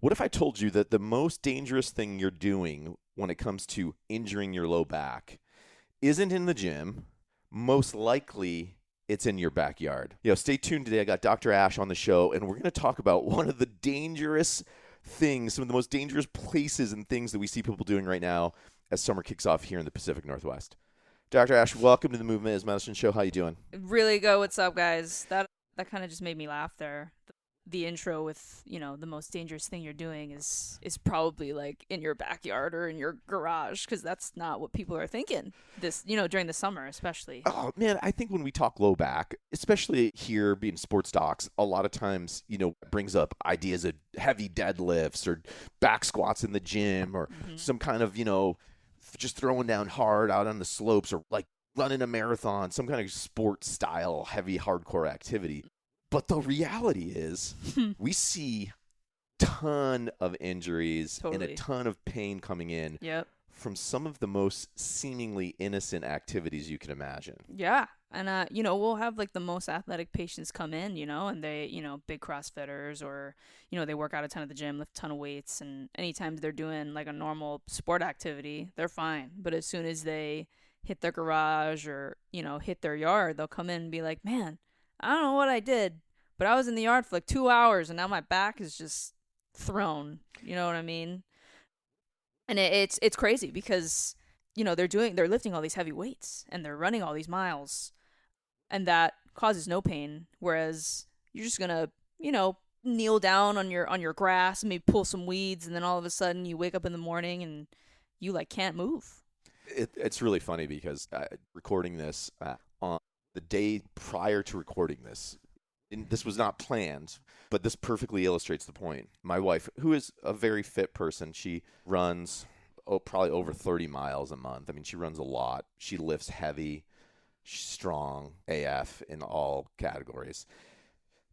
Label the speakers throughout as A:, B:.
A: What if I told you that the most dangerous thing you're doing when it comes to injuring your low back isn't in the gym? Most likely it's in your backyard. Stay tuned today. I got Dr. Ash on the show, and we're going to talk about one of the dangerous things, some of the most dangerous places and things that we see people doing right now as summer kicks off here in the Pacific Northwest. Dr. Ash, welcome to the Movement is Medicine show. How you doing?
B: Really go. What's up, guys? That kind of just made me laugh there. The intro with, the most dangerous thing you're doing is probably like in your backyard or in your garage, because that's not what people are thinking this, during the summer especially.
A: Oh, man, I think when we talk low back, especially here being sports docs, a lot of times, brings up ideas of heavy deadlifts or back squats in the gym or some kind of, just throwing down hard out on the slopes or like running a marathon, some kind of sports style, heavy, hardcore activity. But the reality is we see a ton of injuries and a ton of pain coming in from some of the most seemingly innocent activities you can imagine.
B: Yeah. And, we'll have like the most athletic patients come in, and they, big CrossFitters or, they work out a ton at the gym, lift a ton of weights. And anytime they're doing like a normal sport activity, they're fine. But as soon as they hit their garage or, hit their yard, they'll come in and be like, man, I don't know what I did, but I was in the yard for like 2 hours and now my back is just thrown. You know what I mean? And it's crazy because, they're lifting all these heavy weights and they're running all these miles, and that causes no pain. Whereas you're just going to, kneel down on your grass and maybe pull some weeds, and then all of a sudden you wake up in the morning and you like can't move.
A: It's really funny because recording this on the day prior to recording this, and this was not planned, but this perfectly illustrates the point. My wife, who is a very fit person, she runs probably over 30 miles a month. I mean, she runs a lot. She lifts heavy. She's strong AF in all categories.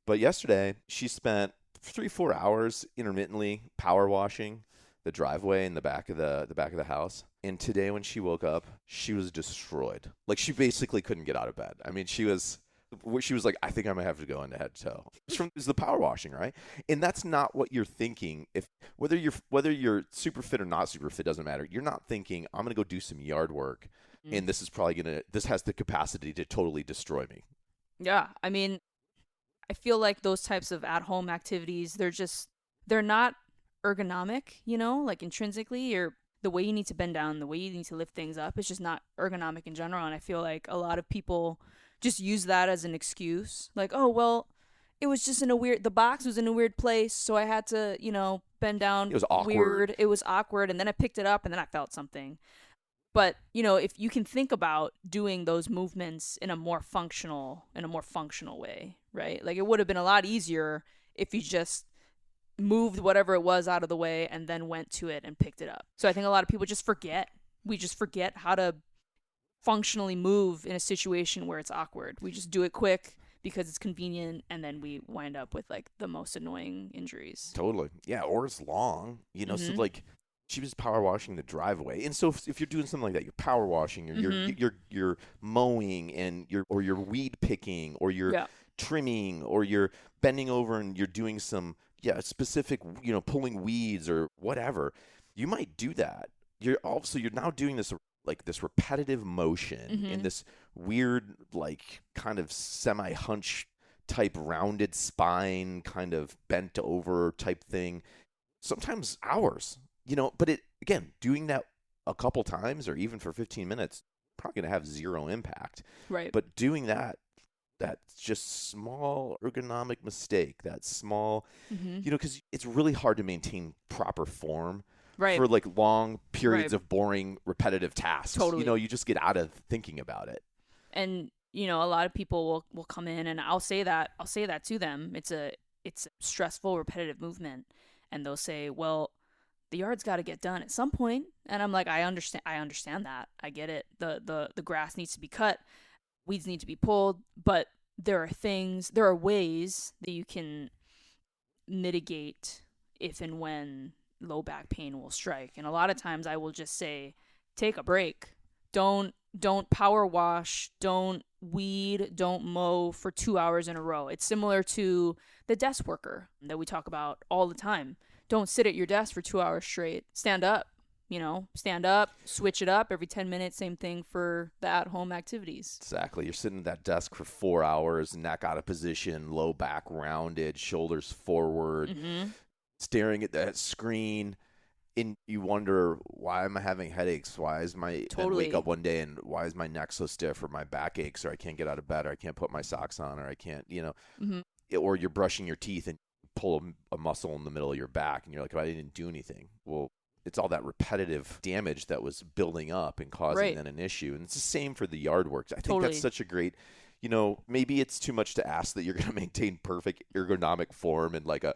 A: But yesterday, she spent 3-4 hours intermittently power washing the driveway in the back of the house. And today when she woke up, she was destroyed. Like, she basically couldn't get out of bed. I mean, she was like, I think I might have to go into head to toe. It's the power washing, right? And that's not what you're thinking. Whether you're super fit or not super fit, doesn't matter. You're not thinking, I'm gonna go do some yard work, and this has the capacity to totally destroy me.
B: Yeah, I mean, I feel like those types of at-home activities, they're not ergonomic, like intrinsically, or the way you need to bend down, the way you need to lift things up, it's just not ergonomic in general. And I feel like a lot of people just use that as an excuse. Like, oh, well, it was just the box was in a weird place, so I had to, bend down.
A: It was awkward.
B: Weird. It was awkward, and then I picked it up, and then I felt something. But, if you can think about doing those movements in a more functional way, right? Like, it would have been a lot easier if you just moved whatever it was out of the way and then went to it and picked it up. So I think a lot of people just forget. We just forget how to functionally move in a situation where it's awkward. We just do it quick because it's convenient, and then we wind up with like the most annoying injuries.
A: Totally. Yeah, or it's long, so like she was power washing the driveway. And so if you're doing something like that, you're power washing, or you're mowing, and you're weed picking, or you're trimming, or you're bending over and you're doing some specific, pulling weeds or whatever. You might do that. You're now doing this like this repetitive motion in this weird, like kind of semi-hunch type rounded spine, kind of bent over type thing. Sometimes hours, but doing that a couple times or even for 15 minutes, probably going to have zero impact.
B: Right.
A: But doing that's just small ergonomic mistake, that small, because it's really hard to maintain proper form.
B: Right.
A: For like long periods of boring, repetitive tasks.
B: Totally.
A: You just get out of thinking about it.
B: And, a lot of people will come in, and I'll say that to them. It's a stressful, repetitive movement. And they'll say, well, the yard's got to get done at some point. And I'm like, I understand that. I get it. The grass needs to be cut. Weeds need to be pulled. But there are ways that you can mitigate if and when low back pain will strike. And a lot of times I will just say, take a break. Don't power wash, don't weed, don't mow for 2 hours in a row. It's similar to the desk worker that we talk about all the time. don't sit at your desk for 2 hours straight. Stand up. Stand up, switch it up every 10 minutes. Same thing for the at-home activities.
A: Exactly. You're sitting at that desk for 4 hours, neck out of position, low back rounded, shoulders forward, staring at that screen. And you wonder, why am I having headaches? Why is my then wake up one day and why is my neck so stiff, or my back aches, or I can't get out of bed, or I can't put my socks on, or I can't, or you're brushing your teeth and pull a muscle in the middle of your back and you're like, oh, I didn't do anything. Well, it's all that repetitive damage that was building up and causing then an issue. And it's the same for the yard work. I think that's such a great, maybe it's too much to ask that you're going to maintain perfect ergonomic form and like a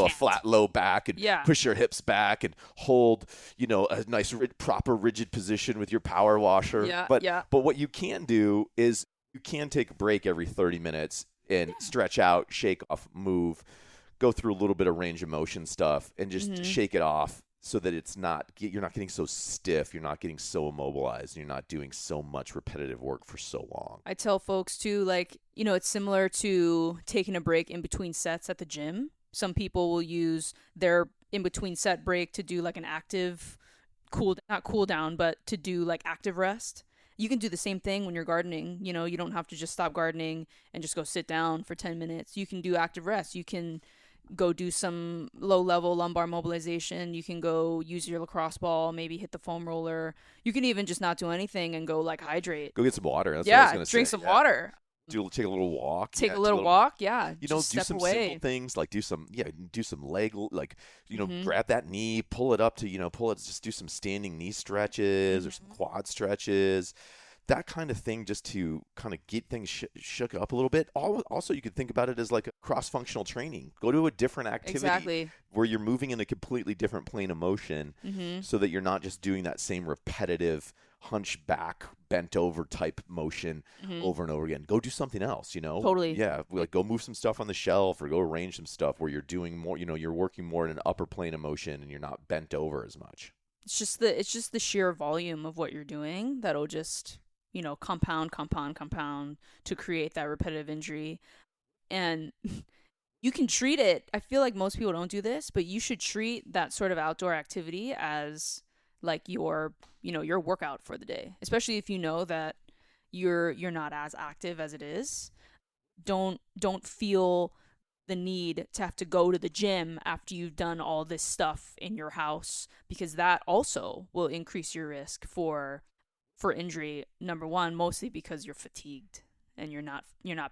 A: flat low back and push your hips back and hold, a nice proper rigid position with your power washer. But what you can do is you can take a break every 30 minutes and stretch out, shake off, move, go through a little bit of range of motion stuff and just shake it off. So that you're not getting so stiff, you're not getting so immobilized, and you're not doing so much repetitive work for so long.
B: I tell folks too, it's similar to taking a break in between sets at the gym. Some people will use their in between set break to do like an active not cool down, but to do like active rest. You can do the same thing when you're gardening. You don't have to just stop gardening and just go sit down for 10 minutes. You can do active rest. You can go do some low-level lumbar mobilization. You can go use your lacrosse ball, maybe hit the foam roller. You can even just not do anything and go like hydrate.
A: Go get some water. That's what I was gonna
B: drink
A: say.
B: some water.
A: Take a little walk.
B: Take a little walk.
A: Do some simple things like do some leg, grab that knee, pull it up to, just do some standing knee stretches or some quad stretches. That kind of thing, just to kind of get things shook up a little bit. Also, you could think about it as like a cross-functional training. Go to a different activity where you're moving in a completely different plane of motion so that you're not just doing that same repetitive hunchback, bent over type motion over and over again. Go do something else,
B: Totally.
A: Yeah, like go move some stuff on the shelf or go arrange some stuff where you're doing more, you're working more in an upper plane of motion and you're not bent over as much.
B: It's just the sheer volume of what you're doing that'll just compound to create that repetitive injury. And you can treat it. I feel like most people don't do this, but you should treat that sort of outdoor activity as like your workout for the day, especially if you know that you're not as active as it is. Don't feel the need to have to go to the gym after you've done all this stuff in your house, because that also will increase your risk for injury. Number one, mostly because you're fatigued and you're not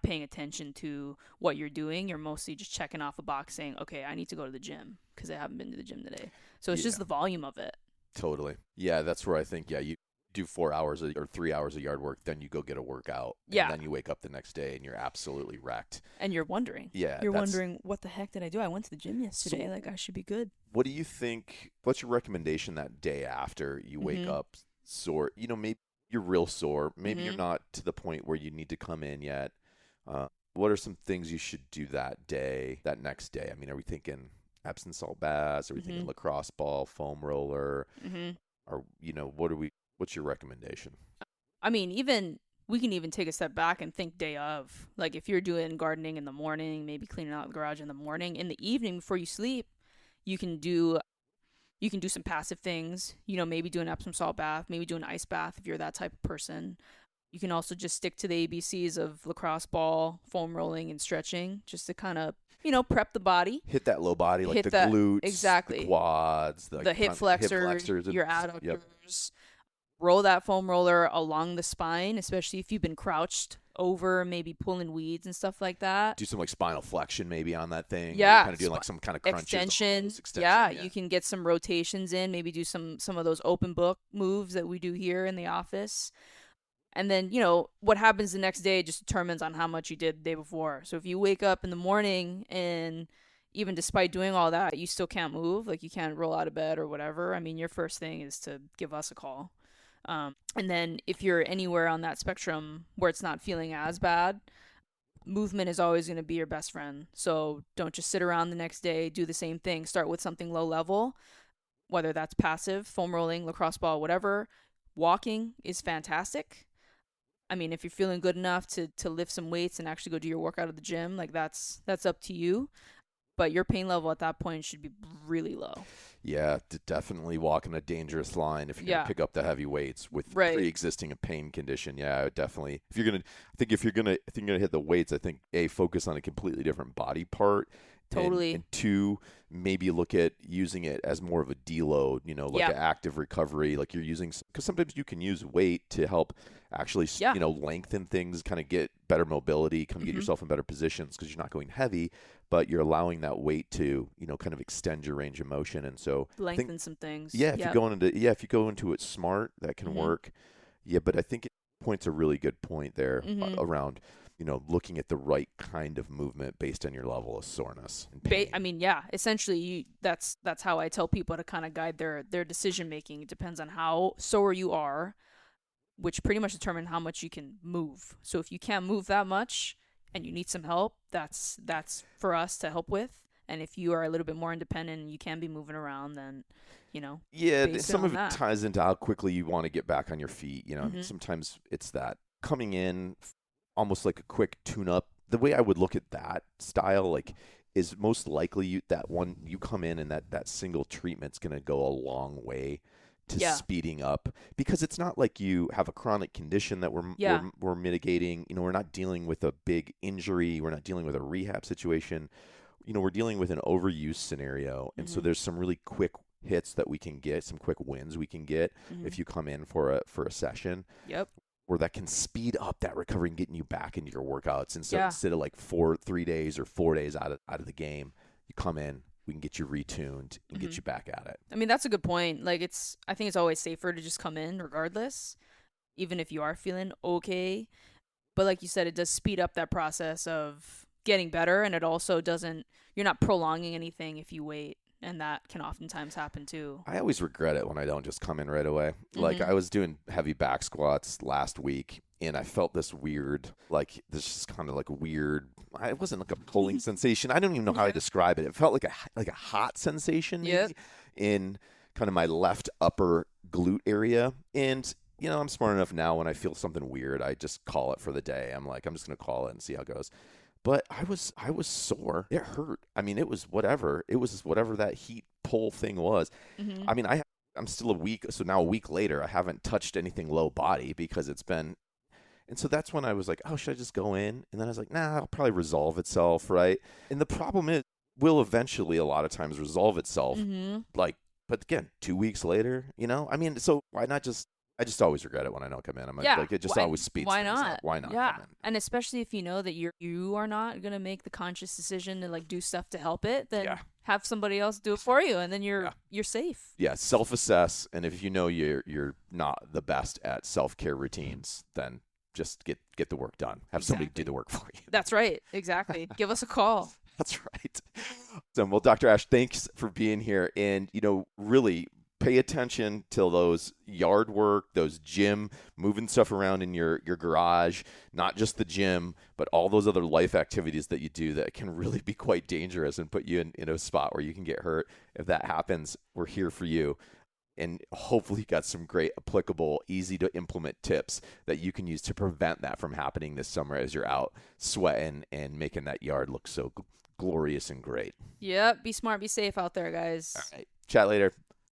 B: paying attention to what you're doing. You're mostly just checking off a box saying, okay, I need to go to the gym because I haven't been to the gym today. So it's just the volume of it.
A: Totally. Yeah, that's where I think, you do 4 hours or 3 hours of yard work, then you go get a workout. And then you wake up the next day and you're absolutely wrecked.
B: And you're wondering.
A: Yeah.
B: You're wondering, what the heck did I do? I went to the gym yesterday. I should be good.
A: What do you think, what's your recommendation that day after you wake up sore? Maybe you're real sore. Maybe you're not to the point where you need to come in yet. What are some things you should do that next day? I mean, are we thinking Epsom salt baths? Are we thinking lacrosse ball, foam roller? Or, what's your recommendation?
B: I mean, we can even take a step back and think day of. Like if you're doing gardening in the morning, maybe cleaning out the garage in the morning, in the evening before you sleep, you can do some passive things, maybe do an Epsom salt bath, maybe do an ice bath if you're that type of person. You can also just stick to the ABCs of lacrosse ball, foam rolling, and stretching, just to kind of, prep the body.
A: Hit that low body, like the glutes, the quads,
B: the hip flexors, your adductors. Yep. Roll that foam roller along the spine, especially if you've been crouched over, maybe pulling weeds and stuff like that.
A: Do some like spinal flexion maybe on that thing.
B: Yeah.
A: Kind of doing like some kind of crunches.
B: Extension. Yeah, you can get some rotations in, maybe do some of those open book moves that we do here in the office. And then, what happens the next day just determines on how much you did the day before. So if you wake up in the morning and even despite doing all that, you still can't move, like you can't roll out of bed or whatever, I mean, your first thing is to give us a call. And then if you're anywhere on that spectrum where it's not feeling as bad, movement is always going to be your best friend. So don't just sit around the next day, do the same thing. Start with something low level, whether that's passive, foam rolling, lacrosse ball, whatever. Walking is fantastic. I mean, if you're feeling good enough to lift some weights and actually go do your workout at the gym, like that's up to you. but your pain level at that point should be really low.
A: Yeah, definitely walking a dangerous line if you're going to pick up the heavy weights with pre-existing a pain condition. Yeah, I would definitely. If you're going to hit the weights, I think focus on a completely different body part.
B: Totally.
A: And two, maybe look at using it as more of a deload, like an active recovery, like you're using, because sometimes you can use weight to help actually, lengthen things, kind of get better mobility, kind of get yourself in better positions because you're not going heavy, but you're allowing that weight to, kind of extend your range of motion. And so
B: lengthen some things.
A: Yeah, if you go into it smart, that can work. Yeah, but I think it points a really good point there around looking at the right kind of movement based on your level of soreness and pain.
B: I mean, yeah, essentially that's how I tell people to kind of guide their decision making. It depends on how sore you are, which pretty much determine how much you can move. So if you can't move that much and you need some help, that's for us to help with. And if you are a little bit more independent and you can be moving around, then
A: yeah, some of it ties into how quickly you want to get back on your feet. Sometimes it's that coming in almost like a quick tune-up. The way I would look at that style, is most likely you come in and that single treatment's going to go a long way to speeding up, because it's not like you have a chronic condition that we're mitigating. We're not dealing with a big injury. We're not dealing with a rehab situation. We're dealing with an overuse scenario. And so there's some really quick hits that we can get, some quick wins we can get if you come in for a session.
B: Yep.
A: Where that can speed up that recovery and getting you back into your workouts. And so instead of 3 days or 4 days out of the game, you come in, we can get you retuned and get you back at it.
B: I mean, that's a good point. I think it's always safer to just come in regardless, even if you are feeling okay. But like you said, it does speed up that process of getting better, and it also you're not prolonging anything if you wait. And that can oftentimes happen too.
A: I always regret it when I don't just come in right away. I was doing heavy back squats last week, and I felt this weird, this kind of weird. It wasn't like a pulling sensation. I don't even know how to describe it. It felt like a hot sensation maybe in kind of my left upper glute area. And I'm smart enough now, when I feel something weird, I just call it for the day. I'm just going to call it and see how it goes. But I was sore. It hurt. I mean, it was whatever. It was whatever that heat pull thing was. I mean, I'm still a week. So now a week later, I haven't touched anything low body because it's been. And so that's when I was like, oh, should I just go in? And then I was like, nah, it'll probably resolve itself, right? And the problem is, will eventually a lot of times resolve itself. But again, 2 weeks later, I mean, so why not just. I just always regret it when I don't come in. It just always speeds things up. Why not?
B: Yeah.
A: Come in?
B: And especially if you know that you are not going to make the conscious decision to do stuff to help it, then have somebody else do it for you, and then you're safe.
A: Yeah, self-assess, and if you're not the best at self-care routines, then just get the work done. Have somebody do the work for you.
B: That's right. Exactly. Give us a call.
A: That's right. So, well, Dr. Ash, thanks for being here, and really pay attention to those yard work, those gym, moving stuff around in your garage, not just the gym, but all those other life activities that you do that can really be quite dangerous and put you in a spot where you can get hurt. If that happens, we're here for you. And hopefully you got some great applicable, easy to implement tips that you can use to prevent that from happening this summer as you're out sweating and making that yard look so glorious and great.
B: Yep. Be smart, be safe out there, guys.
A: All right. Chat later.